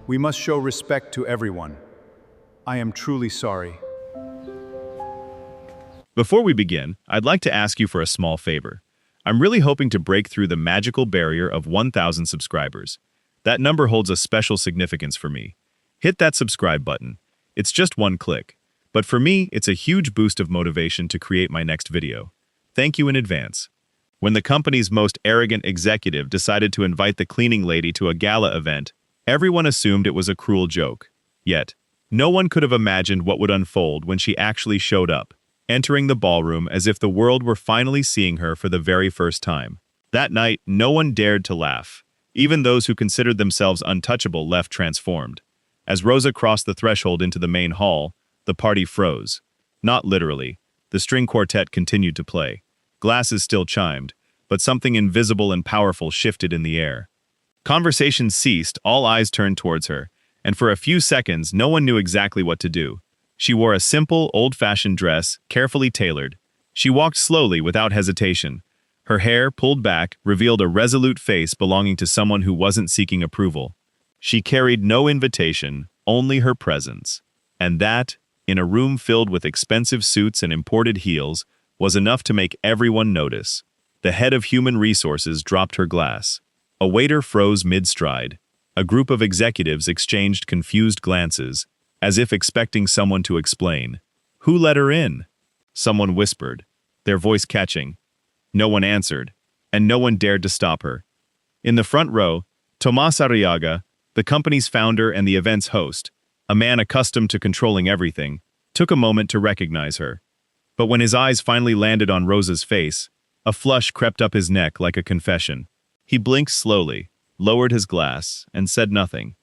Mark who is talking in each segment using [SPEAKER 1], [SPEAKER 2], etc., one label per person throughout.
[SPEAKER 1] We must show respect to everyone. I am truly sorry.
[SPEAKER 2] Before we begin, I'd like to ask you for a small favor. I'm really hoping to break through the magical barrier of 1,000 subscribers. That number holds a special significance for me. Hit that subscribe button. It's just one click. But for me, it's a huge boost of motivation to create my next video. Thank you in advance. When the company's most arrogant executive decided to invite the cleaning lady to a gala event, everyone assumed it was a cruel joke. Yet, no one could have imagined what would unfold when she actually showed up, entering the ballroom as if the world were finally seeing her for the very first time. That night, no one dared to laugh. Even those who considered themselves untouchable left transformed. As Rosa crossed the threshold into the main hall, the party froze. Not literally. The string quartet continued to play. Glasses still chimed, but something invisible and powerful shifted in the air. Conversation ceased, all eyes turned towards her, and for a few seconds no one knew exactly what to do. She wore a simple, old-fashioned dress, carefully tailored. She walked slowly without hesitation. Her hair, pulled back, revealed a resolute face belonging to someone who wasn't seeking approval. She carried no invitation, only her presence. And that, in a room filled with expensive suits and imported heels, was enough to make everyone notice. The head of human resources dropped her glass. A waiter froze mid-stride. A group of executives exchanged confused glances, as if expecting someone to explain. Who let her in? Someone whispered, their voice catching. No one answered, and no one dared to stop her. In the front row, Tomás Arriaga, the company's founder and the event's host, a man accustomed to controlling everything, took a moment to recognize her. But when his eyes finally landed on Rosa's face, a flush crept up his neck like a confession. He blinked slowly, lowered his glass, and said nothing.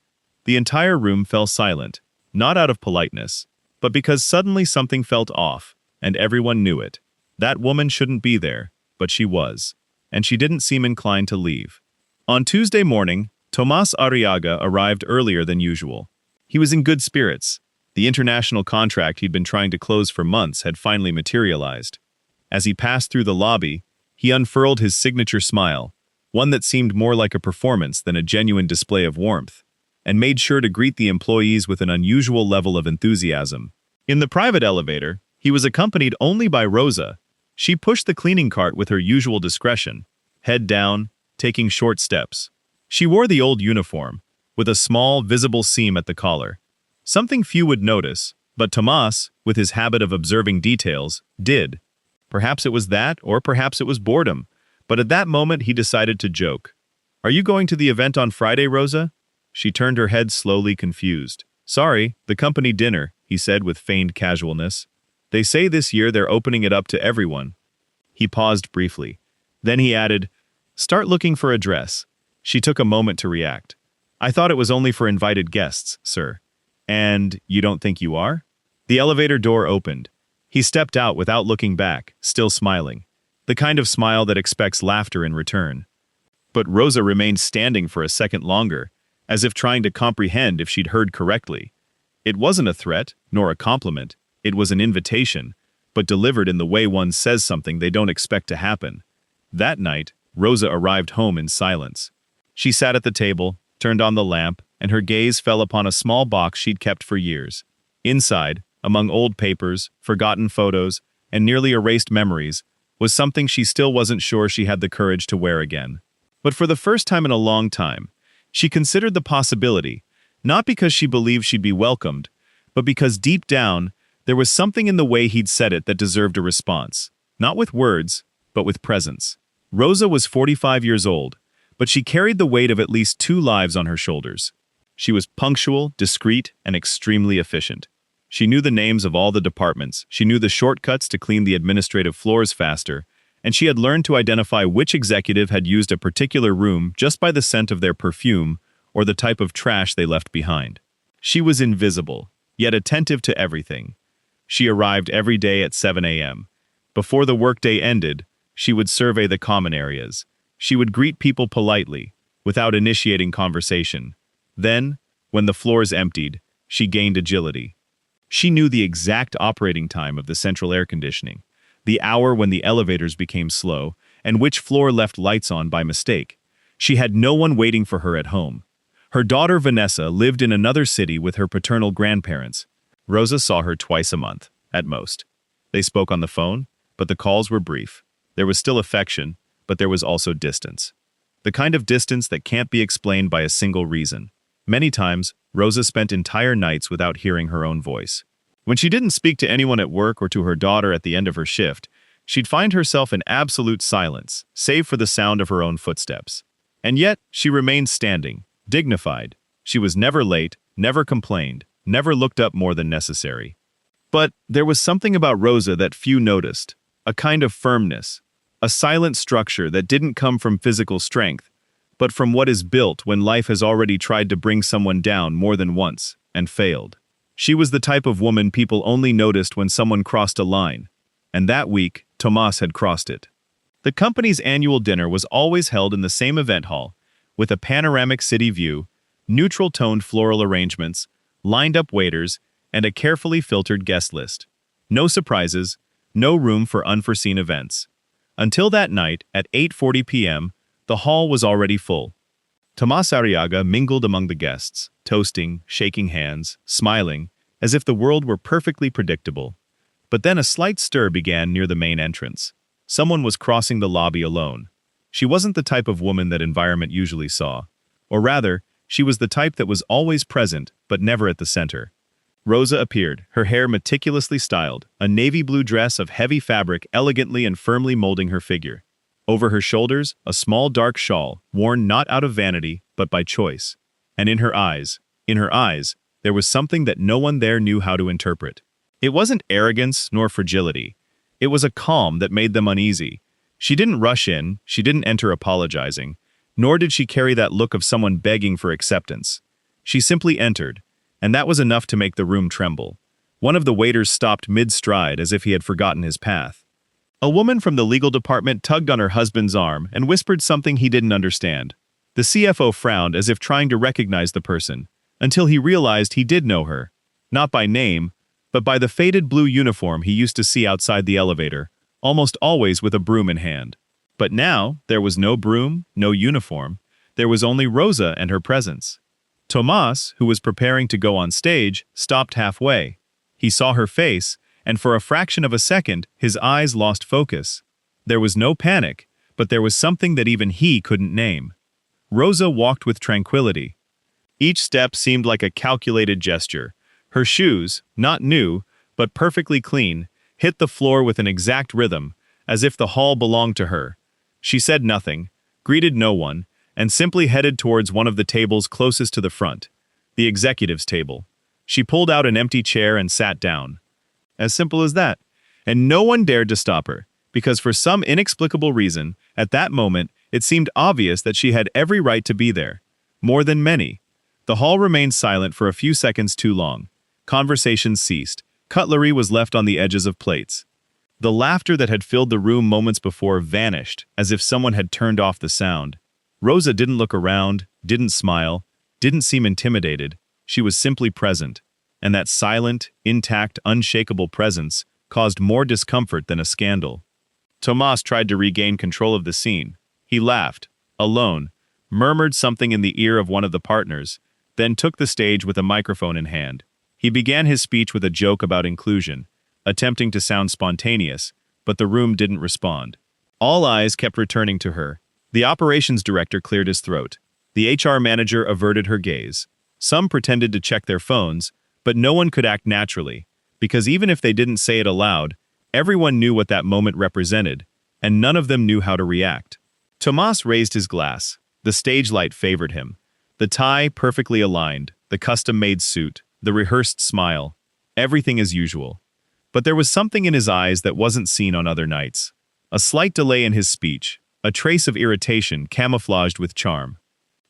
[SPEAKER 2] The entire room fell silent, not out of politeness, but because suddenly something felt off, and everyone knew it. That woman shouldn't be there, but she was, and she didn't seem inclined to leave. On Tuesday morning, Tomás Arriaga arrived earlier than usual. He was in good spirits. The international contract he'd been trying to close for months had finally materialized. As he passed through the lobby, he unfurled his signature smile, one that seemed more like a performance than a genuine display of warmth, and made sure to greet the employees with an unusual level of enthusiasm. In the private elevator, he was accompanied only by Rosa. She pushed the cleaning cart with her usual discretion, head down, taking short steps. She wore the old uniform, with a small, visible seam at the collar. Something few would notice, but Tomás, with his habit of observing details, did. Perhaps it was that, or perhaps it was boredom, but at that moment he decided to joke. "Are you going to the event on Friday, Rosa?" She turned her head slowly, confused. "Sorry, the company dinner," he said with feigned casualness. "They say this year they're opening it up to everyone." He paused briefly. Then he added, "Start looking for a dress." She took a moment to react. "I thought it was only for invited guests, sir." "And you don't think you are?" The elevator door opened. He stepped out without looking back, still smiling. The kind of smile that expects laughter in return. But Rosa remained standing for a second longer, as if trying to comprehend if she'd heard correctly. It wasn't a threat, nor a compliment. It was an invitation, but delivered in the way one says something they don't expect to happen. That night, Rosa arrived home in silence. She sat at the table, turned on the lamp, and her gaze fell upon a small box she'd kept for years. Inside, among old papers, forgotten photos, and nearly erased memories, was something she still wasn't sure she had the courage to wear again. But for the first time in a long time, she considered the possibility, not because she believed she'd be welcomed, but because deep down, there was something in the way he'd said it that deserved a response. Not with words, but with presence. Rosa was 45 years old, but she carried the weight of at least 2 lives on her shoulders. She was punctual, discreet, and extremely efficient. She knew the names of all the departments, she knew the shortcuts to clean the administrative floors faster, and she had learned to identify which executive had used a particular room just by the scent of their perfume or the type of trash they left behind. She was invisible, yet attentive to everything. She arrived every day at 7 a.m. Before the workday ended, she would survey the common areas. She would greet people politely, without initiating conversation. Then, when the floors emptied, she gained agility. She knew the exact operating time of the central air conditioning, the hour when the elevators became slow, and which floor left lights on by mistake. She had no one waiting for her at home. Her daughter Vanessa lived in another city with her paternal grandparents. Rosa saw her twice a month, at most. They spoke on the phone, but the calls were brief. There was still affection, but there was also distance. The kind of distance that can't be explained by a single reason. Many times, Rosa spent entire nights without hearing her own voice. When she didn't speak to anyone at work or to her daughter at the end of her shift, she'd find herself in absolute silence, save for the sound of her own footsteps. And yet, she remained standing, dignified. She was never late, never complained, never looked up more than necessary. But there was something about Rosa that few noticed, a kind of firmness, a silent structure that didn't come from physical strength, but from what is built when life has already tried to bring someone down more than once, and failed. She was the type of woman people only noticed when someone crossed a line, and that week, Tomás had crossed it. The company's annual dinner was always held in the same event hall, with a panoramic city view, neutral-toned floral arrangements, lined-up waiters, and a carefully filtered guest list. No surprises, no room for unforeseen events. Until that night, at 8:40 p.m., the hall was already full. Tomás Arriaga mingled among the guests, toasting, shaking hands, smiling, as if the world were perfectly predictable. But then a slight stir began near the main entrance. Someone was crossing the lobby alone. She wasn't the type of woman that environment usually saw. Or rather, she was the type that was always present, but never at the center. Rosa appeared, her hair meticulously styled, a navy blue dress of heavy fabric elegantly and firmly molding her figure. Over her shoulders, a small dark shawl, worn not out of vanity, but by choice. And in her eyes, there was something that no one there knew how to interpret. It wasn't arrogance nor fragility. It was a calm that made them uneasy. She didn't rush in, she didn't enter apologizing, nor did she carry that look of someone begging for acceptance. She simply entered, and that was enough to make the room tremble. One of the waiters stopped mid-stride as if he had forgotten his path. A woman from the legal department tugged on her husband's arm and whispered something he didn't understand. The CFO frowned as if trying to recognize the person, until he realized he did know her. Not by name, but by the faded blue uniform he used to see outside the elevator, almost always with a broom in hand. But now, there was no broom, no uniform. There was only Rosa and her presence. Tomás, who was preparing to go on stage, stopped halfway. He saw her face, and for a fraction of a second, his eyes lost focus. There was no panic, but there was something that even he couldn't name. Rosa walked with tranquility. Each step seemed like a calculated gesture. Her shoes, not new, but perfectly clean, hit the floor with an exact rhythm, as if the hall belonged to her. She said nothing, greeted no one, and simply headed towards one of the tables closest to the front, the executive's table. She pulled out an empty chair and sat down. As simple as that. And no one dared to stop her, because for some inexplicable reason, at that moment, it seemed obvious that she had every right to be there. More than many. The hall remained silent for a few seconds too long. Conversations ceased. Cutlery was left on the edges of plates. The laughter that had filled the room moments before vanished, as if someone had turned off the sound. Rosa didn't look around, didn't smile, didn't seem intimidated. She was simply present. And that silent, intact, unshakable presence caused more discomfort than a scandal. Tomás tried to regain control of the scene. He laughed, alone, murmured something in the ear of one of the partners, then took the stage with a microphone in hand. He began his speech with a joke about inclusion, attempting to sound spontaneous, but the room didn't respond. All eyes kept returning to her. The operations director cleared his throat. The HR manager averted her gaze. Some pretended to check their phones, but no one could act naturally, because even if they didn't say it aloud, everyone knew what that moment represented, and none of them knew how to react. Tomás raised his glass. The stage light favored him. The tie perfectly aligned, the custom-made suit, the rehearsed smile, everything as usual. But there was something in his eyes that wasn't seen on other nights. A slight delay in his speech, a trace of irritation camouflaged with charm.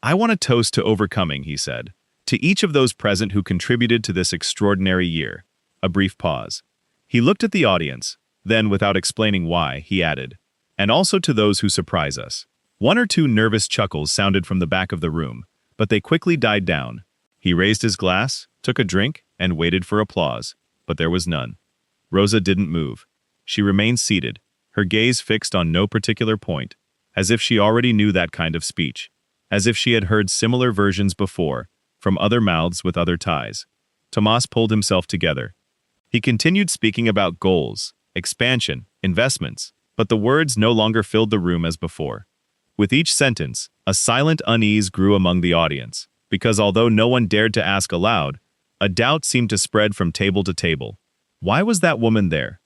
[SPEAKER 2] "I want to toast to overcoming," he said. "To each of those present who contributed to this extraordinary year." A brief pause. He looked at the audience, then, without explaining why, he added, "And also to those who surprise us." One or two nervous chuckles sounded from the back of the room, but they quickly died down. He raised his glass, took a drink, and waited for applause, but there was none. Rosa didn't move. She remained seated, her gaze fixed on no particular point, as if she already knew that kind of speech. as if she had heard similar versions before, from other mouths with other ties. Tomás pulled himself together. He continued speaking about goals, expansion, investments, but the words no longer filled the room as before. With each sentence, a silent unease grew among the audience, because although no one dared to ask aloud, a doubt seemed to spread from table to table. Why was that woman there?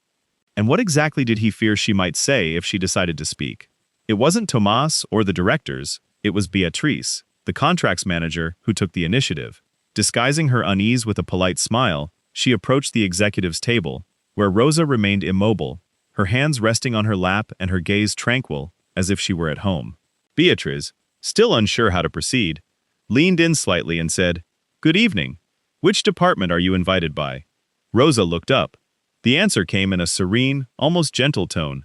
[SPEAKER 2] And what exactly did he fear she might say if she decided to speak? It wasn't Tomás or the directors, it was Beatriz, the contracts manager, who took the initiative. Disguising her unease with a polite smile, she approached the executive's table, where Rosa remained immobile, her hands resting on her lap and her gaze tranquil, as if she were at home. Beatriz, still unsure how to proceed, leaned in slightly and said, "Good evening. Which department are you invited by?" Rosa looked up. The answer came in a serene, almost gentle tone.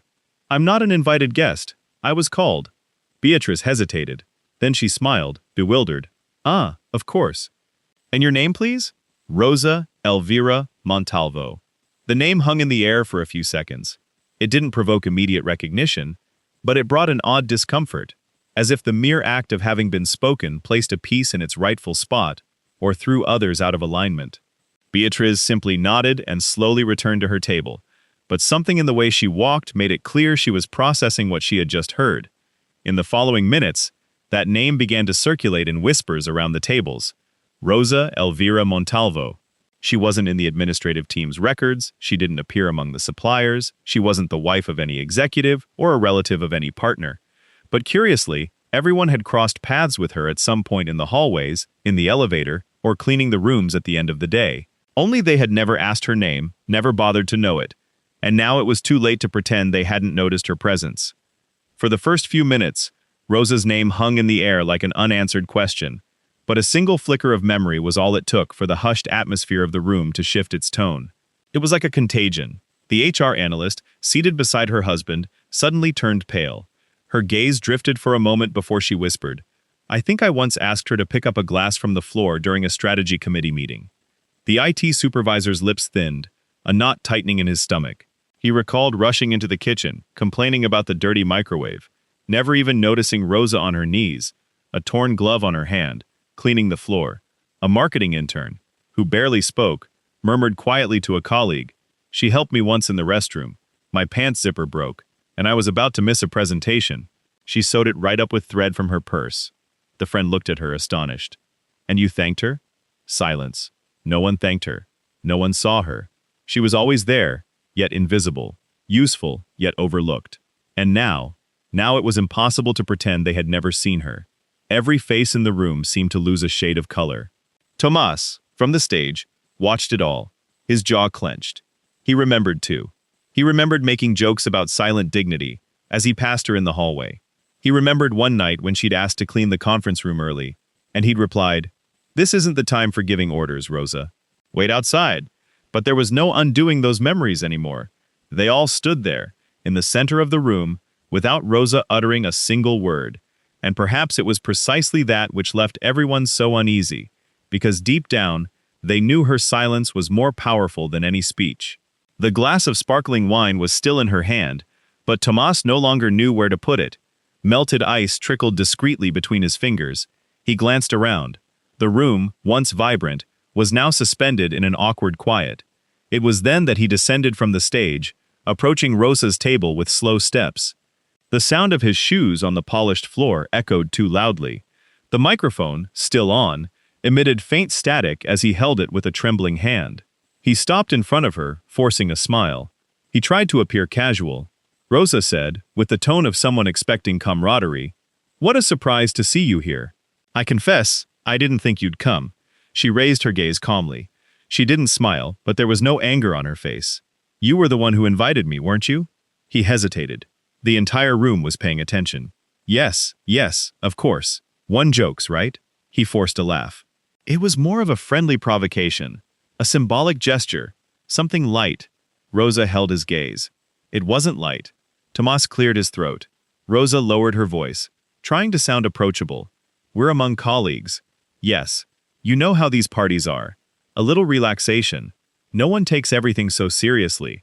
[SPEAKER 2] "I'm not an invited guest. I was called." Beatriz hesitated. Then she smiled, bewildered. "Ah, of course. And your name, please?" "Rosa Elvira Montalvo." The name hung in the air for a few seconds. It didn't provoke immediate recognition, but it brought an odd discomfort, as if the mere act of having been spoken placed a piece in its rightful spot, or threw others out of alignment. Beatriz simply nodded and slowly returned to her table, but something in the way she walked made it clear she was processing what she had just heard. In the following minutes, that name began to circulate in whispers around the tables. Rosa Elvira Montalvo. She wasn't in the administrative team's records, she didn't appear among the suppliers, she wasn't the wife of any executive or a relative of any partner. But curiously, everyone had crossed paths with her at some point in the hallways, in the elevator, or cleaning the rooms at the end of the day. Only they had never asked her name, never bothered to know it, and now it was too late to pretend they hadn't noticed her presence. For the first few minutes, Rosa's name hung in the air like an unanswered question, but a single flicker of memory was all it took for the hushed atmosphere of the room to shift its tone. It was like a contagion. The HR analyst, seated beside her husband, suddenly turned pale. Her gaze drifted for a moment before she whispered, "I think I once asked her to pick up a glass from the floor during a strategy committee meeting." The IT supervisor's lips thinned, a knot tightening in his stomach. He recalled rushing into the kitchen, complaining about the dirty microwave, never even noticing Rosa on her knees, a torn glove on her hand, cleaning the floor. A marketing intern, who barely spoke, murmured quietly to a colleague, "She helped me once in the restroom. My pants zipper broke, and I was about to miss a presentation. She sewed it right up with thread from her purse." The friend looked at her, astonished. "And you thanked her?" Silence. No one thanked her. No one saw her. She was always there, yet invisible, useful, yet overlooked. And now it was impossible to pretend they had never seen her. Every face in the room seemed to lose a shade of color. Tomás, from the stage, watched it all, his jaw clenched. He remembered, too. He remembered making jokes about silent dignity as he passed her in the hallway. He remembered one night when she'd asked to clean the conference room early, and he'd replied, "This isn't the time for giving orders, Rosa. Wait outside." But there was no undoing those memories anymore. They all stood there, in the center of the room, without Rosa uttering a single word. And perhaps it was precisely that which left everyone so uneasy, because deep down, they knew her silence was more powerful than any speech. The glass of sparkling wine was still in her hand, but Tomás no longer knew where to put it. Melted ice trickled discreetly between his fingers. He glanced around. The room, once vibrant, was now suspended in an awkward quiet. It was then that he descended from the stage, approaching Rosa's table with slow steps. The sound of his shoes on the polished floor echoed too loudly. The microphone, still on, emitted faint static as he held it with a trembling hand. He stopped in front of her, forcing a smile. He tried to appear casual. Rosa said, with the tone of someone expecting camaraderie, "What a surprise to see you here. I confess, I didn't think you'd come." She raised her gaze calmly. She didn't smile, but there was no anger on her face. "You were the one who invited me, weren't you?" He hesitated. The entire room was paying attention. Yes, of course. One jokes, right?" He forced a laugh. It was more of a friendly provocation, a symbolic gesture, something light. Rosa held his gaze. It wasn't light. Tomás cleared his throat. Rosa lowered her voice, trying to sound approachable. "We're among colleagues. Yes. You know how these parties are. A little relaxation. No one takes everything so seriously."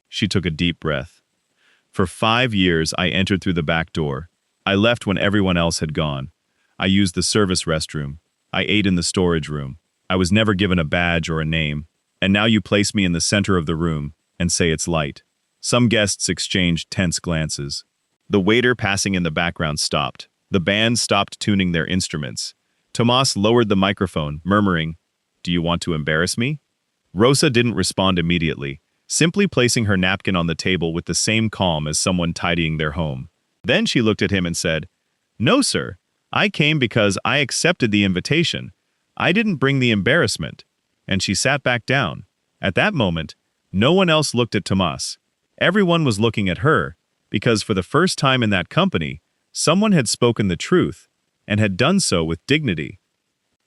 [SPEAKER 2] She took a deep breath. "For 5 years, I entered through the back door. I left when everyone else had gone. I used the service restroom. I ate in the storage room. I was never given a badge or a name. And now you place me in the center of the room and say it's light. Some guests exchanged tense glances. The waiter passing in the background stopped. The band stopped tuning their instruments. Tomás lowered the microphone, murmuring, "Do you want to embarrass me?" Rosa didn't respond immediately, simply placing her napkin on the table with the same calm as someone tidying their home. Then she looked at him and said, "No, sir. I came because I accepted the invitation. I didn't bring the embarrassment." And she sat back down. At that moment, no one else looked at Tomás. Everyone was looking at her, because for the first time in that company, someone had spoken the truth, and had done so with dignity.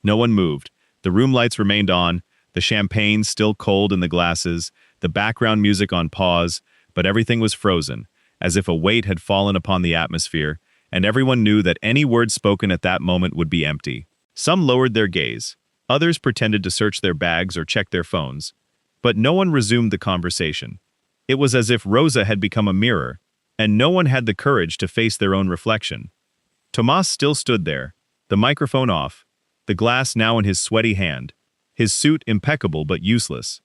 [SPEAKER 2] No one moved. The room lights remained on, the champagne still cold in the glasses, the background music on pause, but everything was frozen, as if a weight had fallen upon the atmosphere, and everyone knew that any word spoken at that moment would be empty. Some lowered their gaze. Others pretended to search their bags or check their phones. But no one resumed the conversation. It was as if Rosa had become a mirror, and no one had the courage to face their own reflection. Tomás still stood there, the microphone off, the glass now in his sweaty hand, his suit impeccable but useless.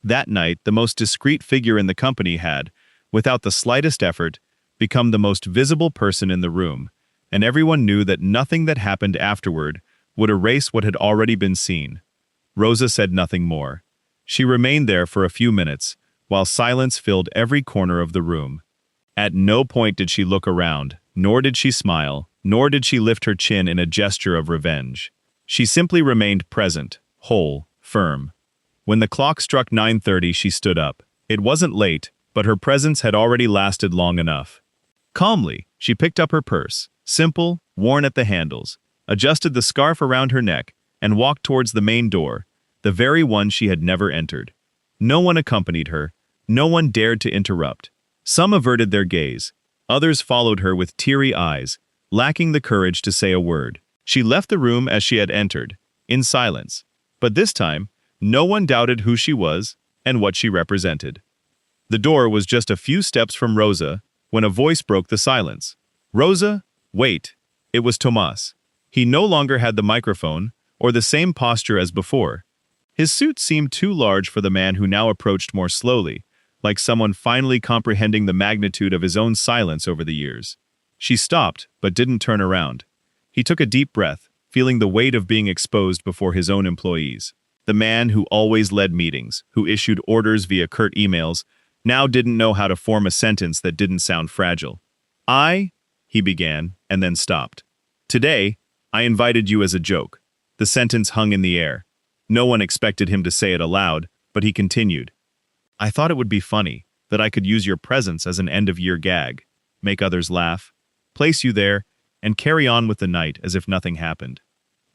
[SPEAKER 2] That night, the most discreet figure in the company had, without the slightest effort, become the most visible person in the room, and everyone knew that nothing that happened afterward would erase what had already been seen. Rosa said nothing more. She remained there for a few minutes, while silence filled every corner of the room. At no point did she look around, nor did she smile, nor did she lift her chin in a gesture of revenge. She simply remained present, whole, firm. When the clock struck 9:30, she stood up. It wasn't late, but her presence had already lasted long enough. Calmly, she picked up her purse, simple, worn at the handles, adjusted the scarf around her neck, and walked towards the main door, the very one she had never entered. No one accompanied her. No one dared to interrupt. Some averted their gaze. Others followed her with teary eyes, lacking the courage to say a word. She left the room as she had entered, in silence. But this time, no one doubted who she was and what she represented. The door was just a few steps from Rosa when a voice broke the silence. "Rosa, wait." It was Tomás. He no longer had the microphone or the same posture as before. His suit seemed too large for the man who now approached more slowly, like someone finally comprehending the magnitude of his own silence over the years. She stopped, but didn't turn around. He took a deep breath, feeling the weight of being exposed before his own employees. The man who always led meetings, who issued orders via curt emails, now didn't know how to form a sentence that didn't sound fragile. He began, and then stopped. "Today, I invited you as a joke." The sentence hung in the air. No one expected him to say it aloud, but he continued. "I thought it would be funny, that I could use your presence as an end-of-year gag, make others laugh, place you there, and carry on with the night as if nothing happened."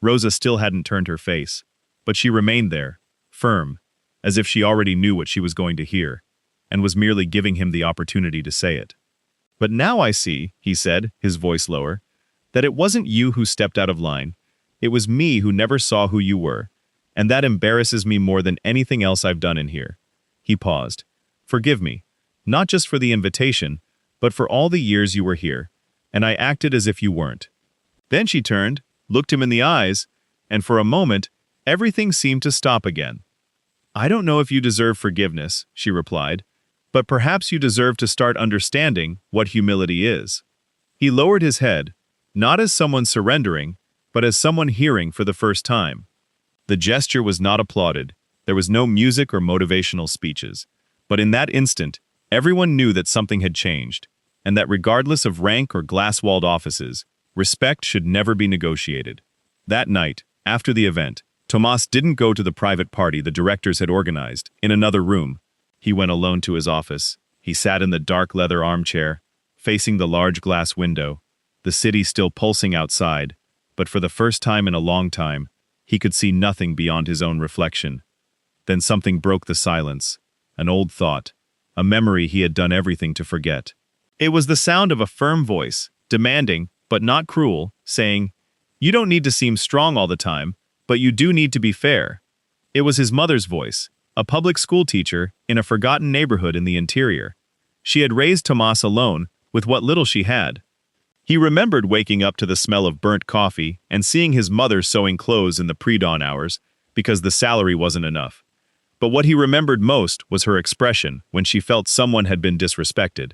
[SPEAKER 2] Rosa still hadn't turned her face, but she remained there, firm, as if she already knew what she was going to hear, and was merely giving him the opportunity to say it. "But now I see," he said, his voice lower, "that it wasn't you who stepped out of line. It was me who never saw who you were, and that embarrasses me more than anything else I've done in here." He paused. "Forgive me, not just for the invitation, but for all the years you were here, and I acted as if you weren't." Then she turned, looked him in the eyes, and for a moment, everything seemed to stop again. "I don't know if you deserve forgiveness," she replied, "but perhaps you deserve to start understanding what humility is." He lowered his head, not as someone surrendering, but as someone hearing for the first time. The gesture was not applauded. There was no music or motivational speeches. But in that instant, everyone knew that something had changed, and that regardless of rank or glass-walled offices, respect should never be negotiated. That night, after the event, Tomás didn't go to the private party the directors had organized, in another room. He went alone to his office. He sat in the dark leather armchair, facing the large glass window, the city still pulsing outside, but for the first time in a long time, he could see nothing beyond his own reflection. Then something broke the silence, an old thought, a memory he had done everything to forget. It was the sound of a firm voice, demanding, but not cruel, saying, "You don't need to seem strong all the time, but you do need to be fair." It was his mother's voice, a public school teacher in a forgotten neighborhood in the interior. She had raised Tomás alone with what little she had. He remembered waking up to the smell of burnt coffee and seeing his mother sewing clothes in the pre-dawn hours because the salary wasn't enough. But what he remembered most was her expression when she felt someone had been disrespected.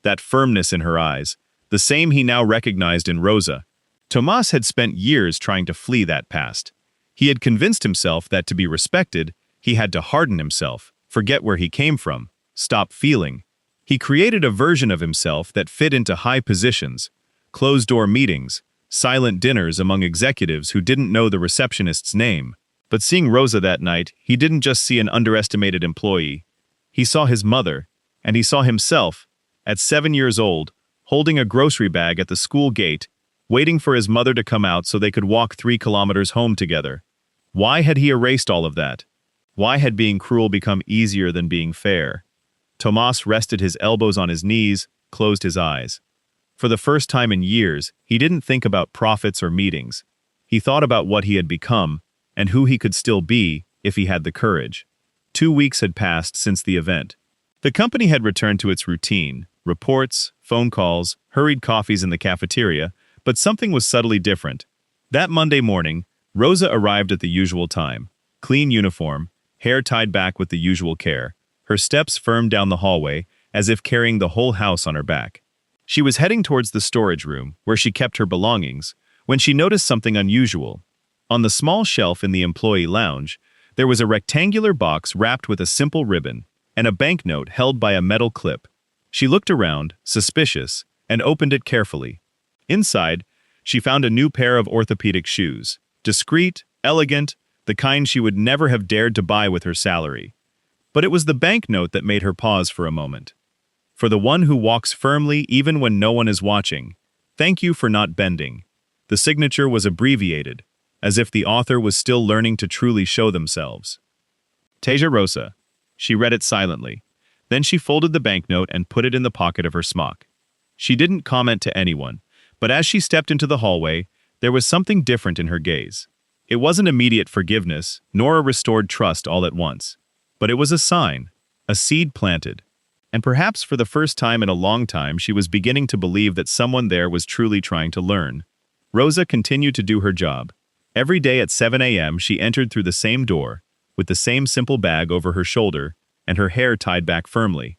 [SPEAKER 2] That firmness in her eyes, the same he now recognized in Rosa. Tomás had spent years trying to flee that past. He had convinced himself that to be respected, he had to harden himself, forget where he came from, stop feeling. He created a version of himself that fit into high positions, closed-door meetings, silent dinners among executives who didn't know the receptionist's name. But seeing Rosa that night, he didn't just see an underestimated employee. He saw his mother, and he saw himself, at 7 years old, holding a grocery bag at the school gate, waiting for his mother to come out so they could walk 3 kilometers home together. Why had he erased all of that? Why had being cruel become easier than being fair? Tomás rested his elbows on his knees, closed his eyes. For the first time in years, he didn't think about profits or meetings. He thought about what he had become, and who he could still be if he had the courage. 2 weeks had passed since the event. The company had returned to its routine, reports, phone calls, hurried coffees in the cafeteria, but something was subtly different. That Monday morning, Rosa arrived at the usual time. Clean uniform, hair tied back with the usual care, her steps firm down the hallway, as if carrying the whole house on her back. She was heading towards the storage room, where she kept her belongings, when she noticed something unusual. On the small shelf in the employee lounge, there was a rectangular box wrapped with a simple ribbon, and a banknote held by a metal clip. She looked around, suspicious, and opened it carefully. Inside, she found a new pair of orthopedic shoes. Discreet, elegant, the kind she would never have dared to buy with her salary. But it was the banknote that made her pause for a moment. For the one who walks firmly even when no one is watching, thank you for not bending. The signature was abbreviated, as if the author was still learning to truly show themselves. Teja Rosa. She read it silently. Then she folded the banknote and put it in the pocket of her smock. She didn't comment to anyone, but as she stepped into the hallway, there was something different in her gaze. It wasn't immediate forgiveness, nor a restored trust all at once. But it was a sign, a seed planted. And perhaps for the first time in a long time, she was beginning to believe that someone there was truly trying to learn. Rosa continued to do her job. Every day at 7 a.m. she entered through the same door, with the same simple bag over her shoulder, and her hair tied back firmly.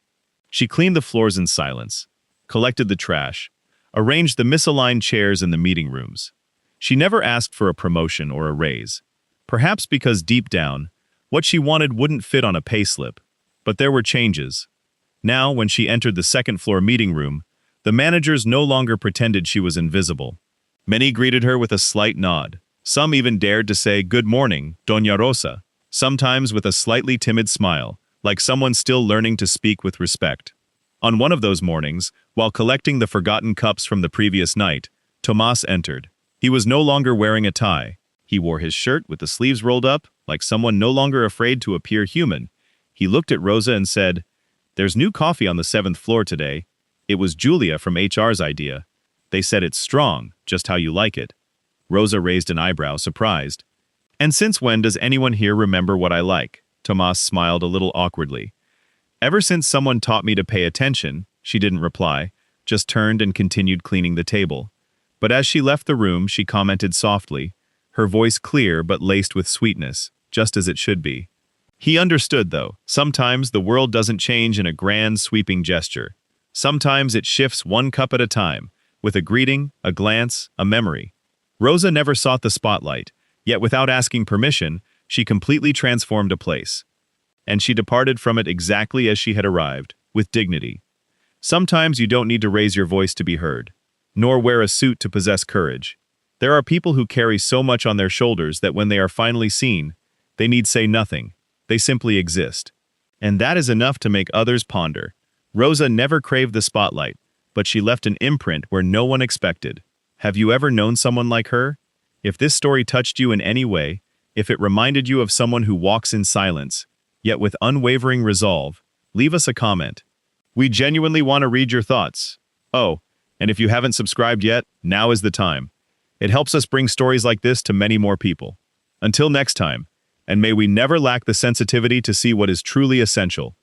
[SPEAKER 2] She cleaned the floors in silence, collected the trash, arranged the misaligned chairs in the meeting rooms. She never asked for a promotion or a raise. Perhaps because deep down, what she wanted wouldn't fit on a payslip. But there were changes. Now, when she entered the second-floor meeting room, the managers no longer pretended she was invisible. Many greeted her with a slight nod. Some even dared to say, "Good morning, Doña Rosa," sometimes with a slightly timid smile, like someone still learning to speak with respect. On one of those mornings, while collecting the forgotten cups from the previous night, Tomás entered. He was no longer wearing a tie. He wore his shirt with the sleeves rolled up, like someone no longer afraid to appear human. He looked at Rosa and said, "There's new coffee on the 7th floor today. It was Julia from HR's idea. They said it's strong, just how you like it." Rosa raised an eyebrow, surprised. "And since when does anyone here remember what I like?" Tomás smiled a little awkwardly. "Ever since someone taught me to pay attention," she didn't reply, just turned and continued cleaning the table. But as she left the room, she commented softly, her voice clear but laced with sweetness, just as it should be. He understood, though. Sometimes the world doesn't change in a grand, sweeping gesture. Sometimes it shifts one cup at a time, with a greeting, a glance, a memory. Rosa never sought the spotlight, yet without asking permission, she completely transformed a place. And she departed from it exactly as she had arrived, with dignity. Sometimes you don't need to raise your voice to be heard, nor wear a suit to possess courage. There are people who carry so much on their shoulders that when they are finally seen, they need say nothing. They simply exist. And that is enough to make others ponder. Rosa never craved the spotlight, but she left an imprint where no one expected. Have you ever known someone like her? If this story touched you in any way, if it reminded you of someone who walks in silence, yet with unwavering resolve, leave us a comment. We genuinely want to read your thoughts. Oh, and if you haven't subscribed yet, now is the time. It helps us bring stories like this to many more people. Until next time, and may we never lack the sensitivity to see what is truly essential.